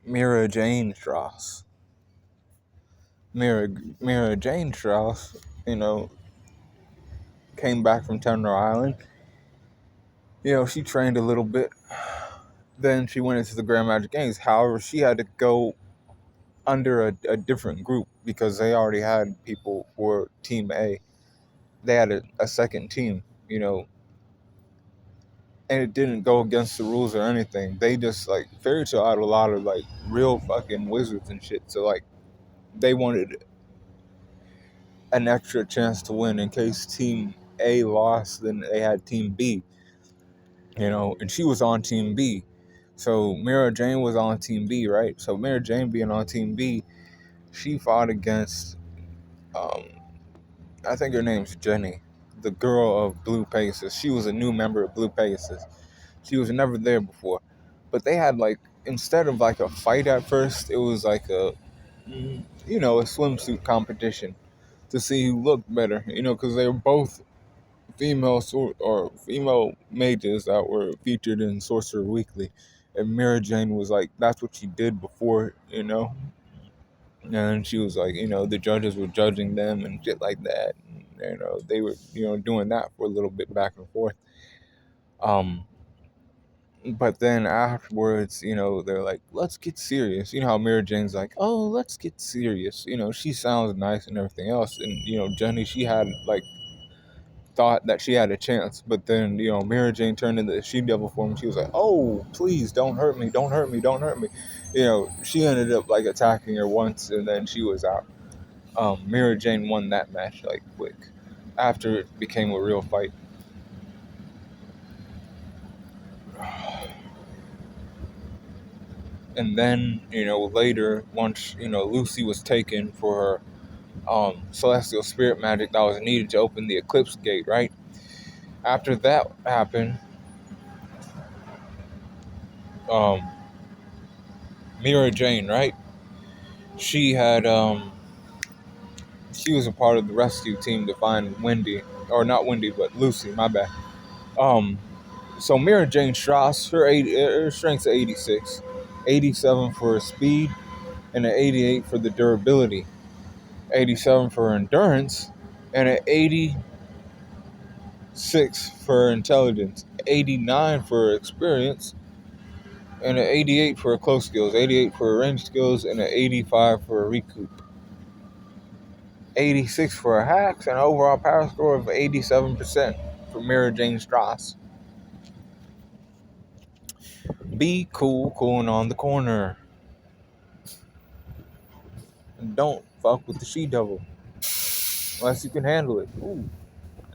Mirajane Strauss. Mirajane Strauss, you know, came back from Thunder Island. You know, she trained a little bit. Then she went into the Grand Magic Games. However, she had to go under a different group because they already had people for Team A. They had a second team, you know, and it didn't go against the rules or anything. They just like Fairy Tail had a lot of like real fucking wizards and shit. So like they wanted an extra chance to win in case Team A lost. Then they had Team B, you know, and she was on Team B. So Mirajane was on Team B, right? So Mirajane being on Team B, she fought against, um, I think her name's Jenny, the girl of Blue Pegasus. She was a new member of Blue Pegasus. She was never there before. But they had like, instead of like a fight at first, it was like a swimsuit competition to see who looked better, you know, because they were both female mages that were featured in Sorcerer Weekly. And Mira Jane was like, that's what she did before, you know. And she was like, you know, the judges were judging them and shit like that. And, you know, they were, you know, doing that for a little bit back and forth. But then afterwards, you know, they're like, let's get serious. You know how Mira Jane's like, oh, let's get serious. You know, she sounds nice and everything else. And, you know, Jenny, she had like thought that she had a chance, but then, you know, Mira Jane turned into the she-devil form. She was like, oh, please don't hurt me, don't hurt me, don't hurt me. You know, she ended up like attacking her once and then she was out. Mira Jane won that match like quick after it became a real fight. And then, you know, later, once, you know, Lucy was taken for her celestial spirit magic that was needed to open the eclipse gate, right? After that happened, um, Mira Jane, right? She had she was a part of the rescue team to find Wendy, or not Wendy, but Lucy. My bad. Um, so Mira Jane Strauss, her strength's 86, 87 for her speed, and an 88 for the durability, 87 for her endurance, and an 86 for her intelligence, 89 for her experience, and an 88 for her close skills, 88 for her range skills, and an 85 for her recoup. 86 for a hacks, and an overall power score of 87% for Mira Jane Strauss. Be cool, cooling on the corner. And don't fuck with the she-devil. Unless you can handle it. Ooh.